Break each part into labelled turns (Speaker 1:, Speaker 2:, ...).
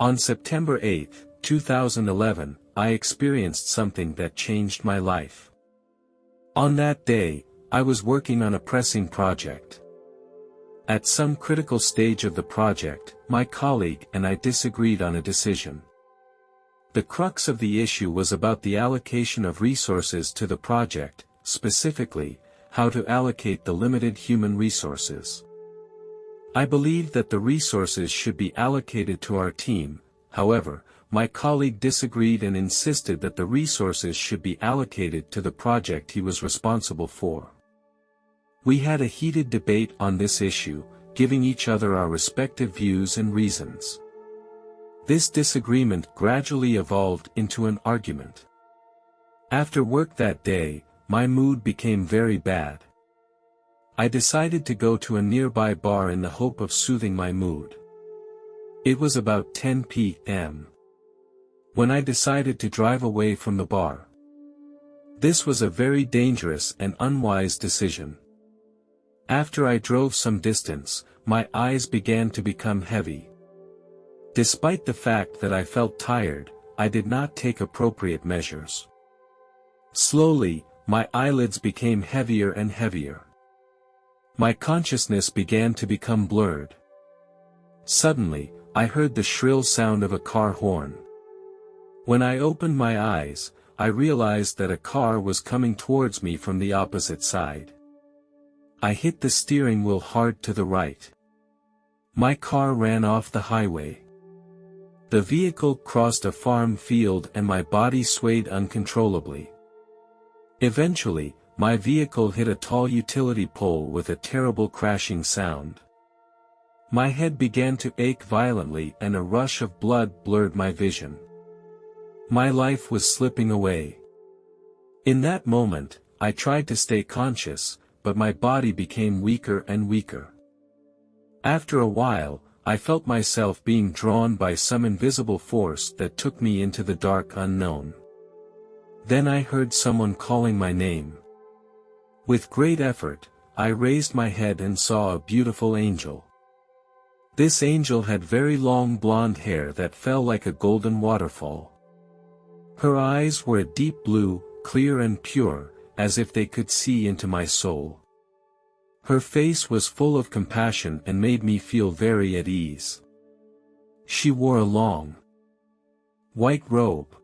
Speaker 1: On September 8, 2011, I experienced something that changed my life. On that day, I was working on a pressing project. At some critical stage of the project, my colleague and I disagreed on a decision. The crux of the issue was about the allocation of resources to the project, specifically, how to allocate the limited human resources. I believed that the resources should be allocated to our team. However, my colleague disagreed and insisted that the resources should be allocated to the project he was responsible for. We had a heated debate on this issue, giving each other our respective views and reasons. This disagreement gradually evolved into an argument. After work that day, my mood became very bad. I decided to go to a nearby bar in the hope of soothing my mood. It was about 10 p.m. when I decided to drive away from the bar. This was a very dangerous and unwise decision. After I drove some distance, my eyes began to become heavy. Despite the fact that I felt tired, I did not take appropriate measures. Slowly, my eyelids became heavier and heavier. My consciousness began to become blurred. Suddenly, I heard the shrill sound of a car horn. When I opened my eyes, I realized that a car was coming towards me from the opposite side. I hit the steering wheel hard to the right. My car ran off the highway. The vehicle crossed a farm field and my body swayed uncontrollably. Eventually, my vehicle hit a tall utility pole with a terrible crashing sound. My head began to ache violently and a rush of blood blurred my vision. My life was slipping away. In that moment, I tried to stay conscious, but my body became weaker and weaker. After a while, I felt myself being drawn by some invisible force that took me into the dark unknown. Then I heard someone calling my name. With great effort, I raised my head and saw a beautiful angel. This angel had very long blonde hair that fell like a golden waterfall. Her eyes were a deep blue, clear and pure, as if they could see into my soul. Her face was full of compassion and made me feel very at ease. She wore a long, white robe.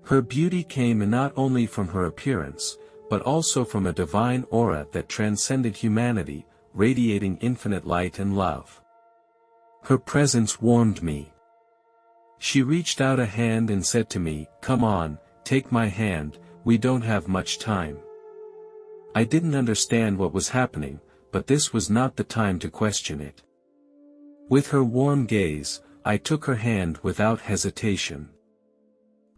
Speaker 1: Her beauty came not only from her appearance, but also from a divine aura that transcended humanity, radiating infinite light and love. Her presence warmed me. She reached out a hand and said to me, "Come on, take my hand, we don't have much time." I didn't understand what was happening, but this was not the time to question it. With her warm gaze, I took her hand without hesitation.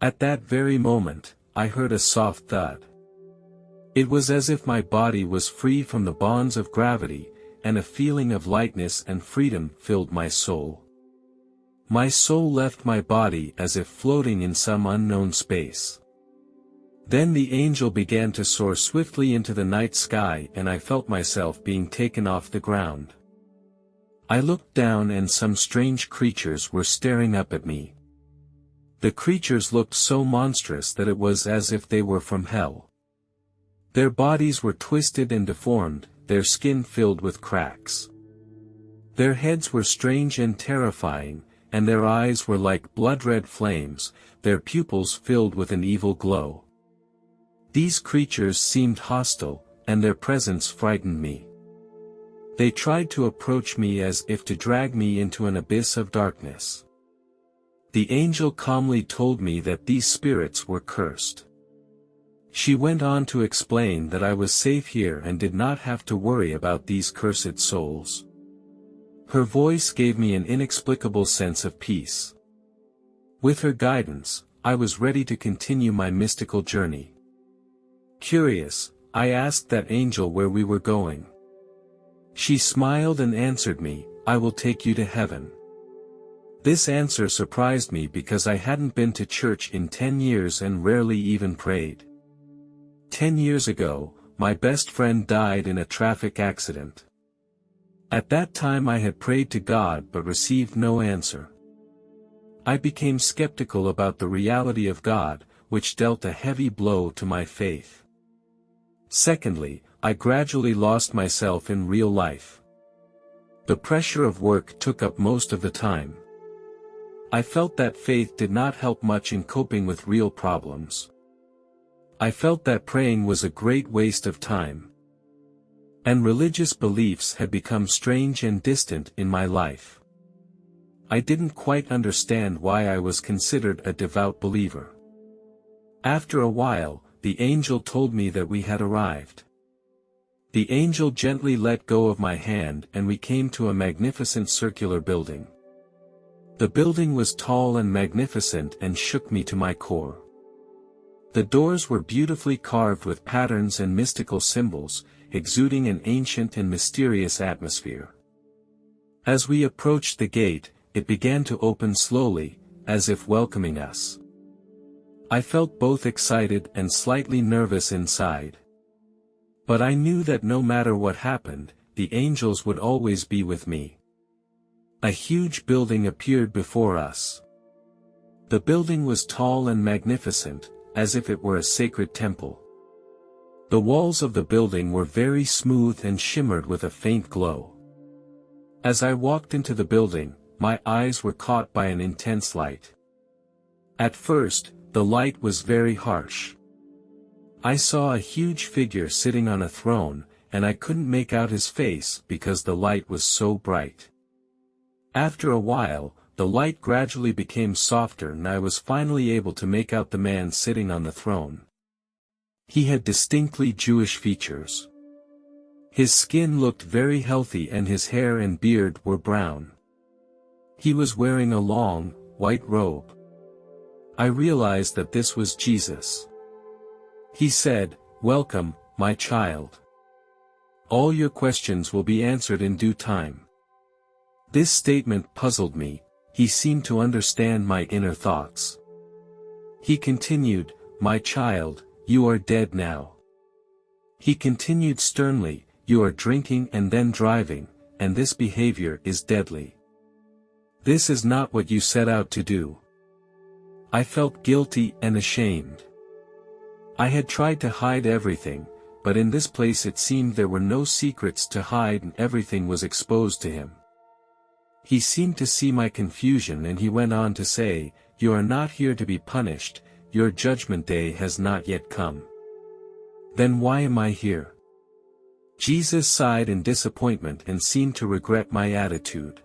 Speaker 1: At that very moment, I heard a soft thud. It was as if my body was free from the bonds of gravity, and a feeling of lightness and freedom filled my soul. My soul left my body as if floating in some unknown space. Then the angel began to soar swiftly into the night sky and I felt myself being taken off the ground. I looked down and some strange creatures were staring up at me. The creatures looked so monstrous that it was as if they were from hell. Their bodies were twisted and deformed, their skin filled with cracks. Their heads were strange and terrifying, and their eyes were like blood-red flames, their pupils filled with an evil glow. These creatures seemed hostile, and their presence frightened me. They tried to approach me as if to drag me into an abyss of darkness. The angel calmly told me that these spirits were cursed. She went on to explain that I was safe here and did not have to worry about these cursed souls. Her voice gave me an inexplicable sense of peace. With her guidance, I was ready to continue my mystical journey. Curious, I asked that angel where we were going. She smiled and answered me, "I will take you to heaven." This answer surprised me because I hadn't been to church in 10 years and rarely even prayed. 10 years ago, my best friend died in a traffic accident. At that time I had prayed to God but received no answer. I became skeptical about the reality of God, which dealt a heavy blow to my faith. Secondly, I gradually lost myself in real life. The pressure of work took up most of the time. I felt that faith did not help much in coping with real problems. I felt that praying was a great waste of time. And religious beliefs had become strange and distant in my life. I didn't quite understand why I was considered a devout believer. After a while, the angel told me that we had arrived. The angel gently let go of my hand and we came to a magnificent circular building. The building was tall and magnificent and shook me to my core. The doors were beautifully carved with patterns and mystical symbols, exuding an ancient and mysterious atmosphere. As we approached the gate, it began to open slowly, as if welcoming us. I felt both excited and slightly nervous inside. But I knew that no matter what happened, the angels would always be with me. A huge building appeared before us. The building was tall and magnificent, as if it were a sacred temple. The walls of the building were very smooth and shimmered with a faint glow. As I walked into the building, my eyes were caught by an intense light. At first, the light was very harsh. I saw a huge figure sitting on a throne, and I couldn't make out his face because the light was so bright. After a while, the light gradually became softer and I was finally able to make out the man sitting on the throne. He had distinctly Jewish features. His skin looked very healthy and his hair and beard were brown. He was wearing a long, white robe. I realized that this was Jesus. He said, "Welcome, my child. All your questions will be answered in due time." This statement puzzled me. He seemed to understand my inner thoughts. He continued, "My child, you are dead now." He continued sternly, "You are drinking and then driving, and this behavior is deadly. This is not what you set out to do." I felt guilty and ashamed. I had tried to hide everything, but in this place it seemed there were no secrets to hide and everything was exposed to him. He seemed to see my confusion and he went on to say, "You are not here to be punished, your judgment day has not yet come." Then why am I here? Jesus sighed in disappointment and seemed to regret my attitude.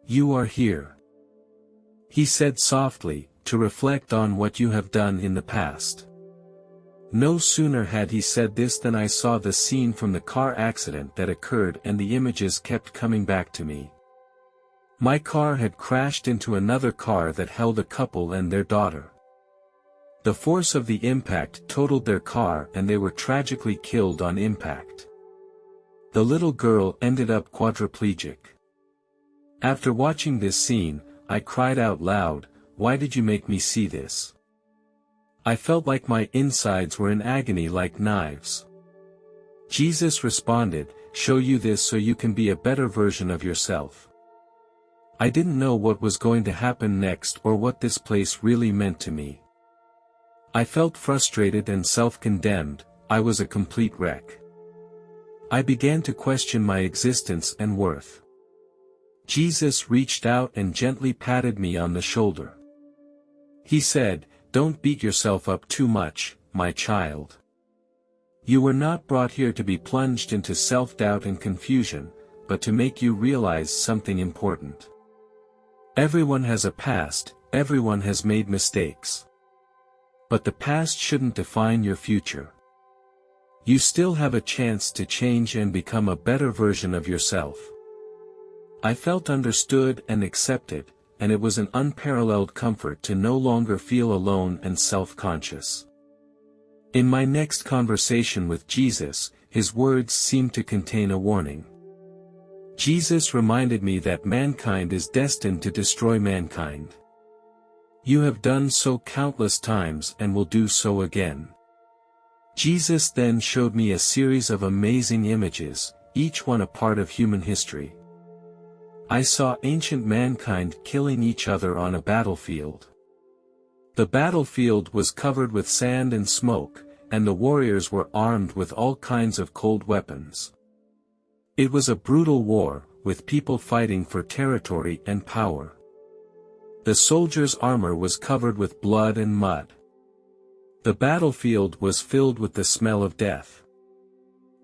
Speaker 1: "You are here," he said softly, "to reflect on what you have done in the past." No sooner had he said this than I saw the scene from the car accident that occurred and the images kept coming back to me. My car had crashed into another car that held a couple and their daughter. The force of the impact totaled their car and they were tragically killed on impact. The little girl ended up quadriplegic. After watching this scene, I cried out loud, "Why did you make me see this?" I felt like my insides were in agony like knives. Jesus responded, "Show you this so you can be a better version of yourself." I didn't know what was going to happen next or what this place really meant to me. I felt frustrated and self-condemned. I was a complete wreck. I began to question my existence and worth. Jesus reached out and gently patted me on the shoulder. He said, "Don't beat yourself up too much, my child. You were not brought here to be plunged into self-doubt and confusion, but to make you realize something important. Everyone has a past, everyone has made mistakes. But the past shouldn't define your future. You still have a chance to change and become a better version of yourself." I felt understood and accepted, and it was an unparalleled comfort to no longer feel alone and self-conscious. In my next conversation with Jesus, his words seemed to contain a warning. Jesus reminded me that mankind is destined to destroy mankind. You have done so countless times and will do so again. Jesus then showed me a series of amazing images, each one a part of human history. I saw ancient mankind killing each other on a battlefield. The battlefield was covered with sand and smoke, and the warriors were armed with all kinds of cold weapons. It was a brutal war, with people fighting for territory and power. The soldiers' armor was covered with blood and mud. The battlefield was filled with the smell of death.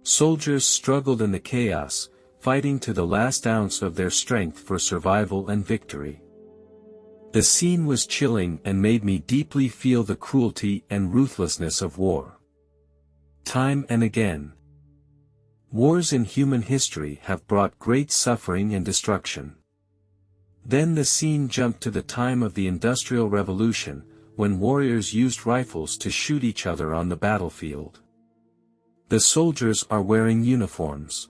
Speaker 1: Soldiers struggled in the chaos, fighting to the last ounce of their strength for survival and victory. The scene was chilling and made me deeply feel the cruelty and ruthlessness of war. Time and again, wars in human history have brought great suffering and destruction. Then the scene jumped to the time of the Industrial Revolution, when warriors used rifles to shoot each other on the battlefield. The soldiers are wearing uniforms.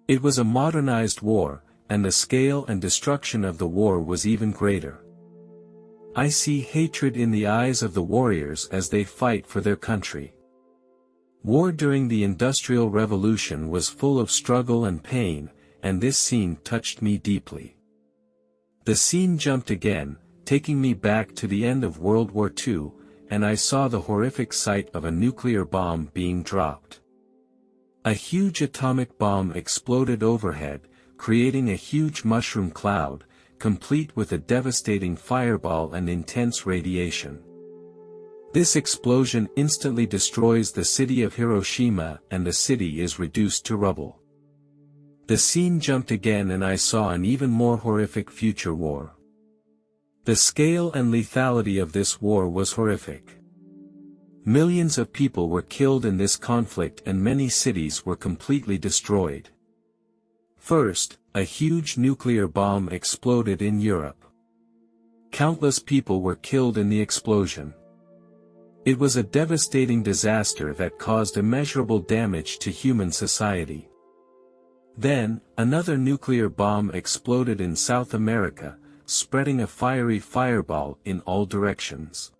Speaker 1: It was a modernized war, and the scale and destruction of the war was even greater. I see hatred in the eyes of the warriors as they fight for their country. War during the Industrial Revolution was full of struggle and pain, and this scene touched me deeply. The scene jumped again, taking me back to the end of World War II, and I saw the horrific sight of a nuclear bomb being dropped. A huge atomic bomb exploded overhead, creating a huge mushroom cloud, complete with a devastating fireball and intense radiation. This explosion instantly destroys the city of Hiroshima, and the city is reduced to rubble. The scene jumped again and I saw an even more horrific future war. The scale and lethality of this war was horrific. Millions of people were killed in this conflict and many cities were completely destroyed. First, a huge nuclear bomb exploded in Europe. Countless people were killed in the explosion. It was a devastating disaster that caused immeasurable damage to human society. Then, another nuclear bomb exploded in South America, spreading a fiery fireball in all directions.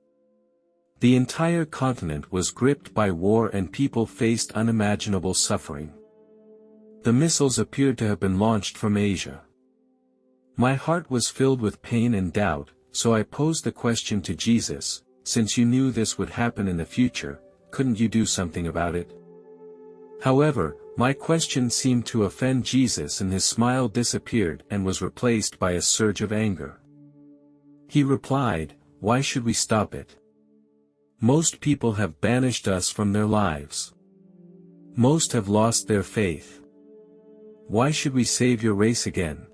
Speaker 1: The entire continent was gripped by war and people faced unimaginable suffering. The missiles appeared to have been launched from Asia. My heart was filled with pain and doubt, so I posed the question to Jesus, since you knew this would happen in the future, couldn't you do something about it? However, my question seemed to offend Jesus and his smile disappeared and was replaced by a surge of anger. He replied, "Why should we stop it? Most people have banished us from their lives. Most have lost their faith. Why should we save your race again?"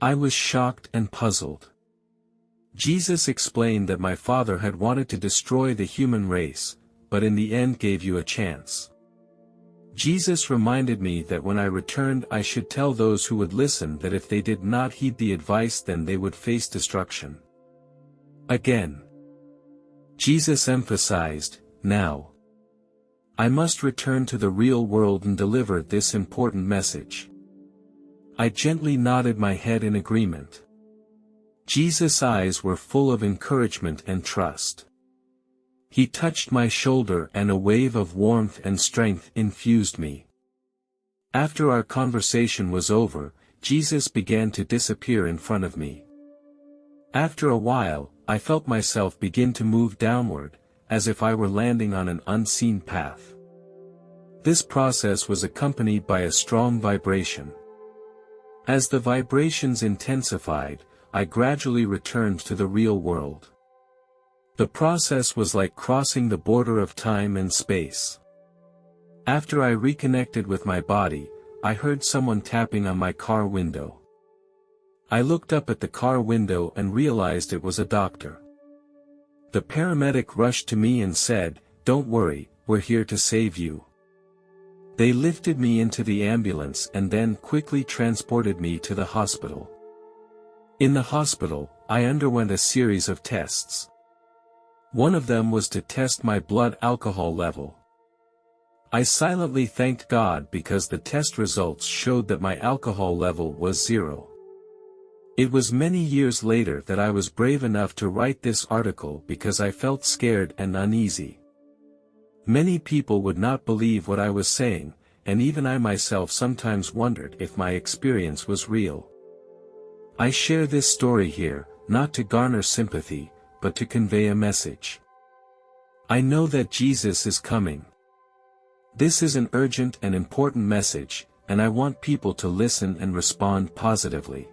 Speaker 1: I was shocked and puzzled. Jesus explained that my Father had wanted to destroy the human race, but in the end gave you a chance. Jesus reminded me that when I returned I should tell those who would listen that if they did not heed the advice then they would face destruction. Again, Jesus emphasized, "Now, I must return to the real world and deliver this important message." I gently nodded my head in agreement. Jesus' eyes were full of encouragement and trust. He touched my shoulder and a wave of warmth and strength infused me. After our conversation was over, Jesus began to disappear in front of me. After a while, I felt myself begin to move downward, as if I were landing on an unseen path. This process was accompanied by a strong vibration. As the vibrations intensified, I gradually returned to the real world. The process was like crossing the border of time and space. After I reconnected with my body, I heard someone tapping on my car window. I looked up at the car window and realized it was a doctor. The paramedic rushed to me and said, "Don't worry, we're here to save you." They lifted me into the ambulance and then quickly transported me to the hospital. In the hospital, I underwent a series of tests. One of them was to test my blood alcohol level. I silently thanked God because the test results showed that my alcohol level was 0. It was many years later that I was brave enough to write this article because I felt scared and uneasy. Many people would not believe what I was saying, and even I myself sometimes wondered if my experience was real. I share this story here, not to garner sympathy, but to convey a message. I know that Jesus is coming. This is an urgent and important message, and I want people to listen and respond positively.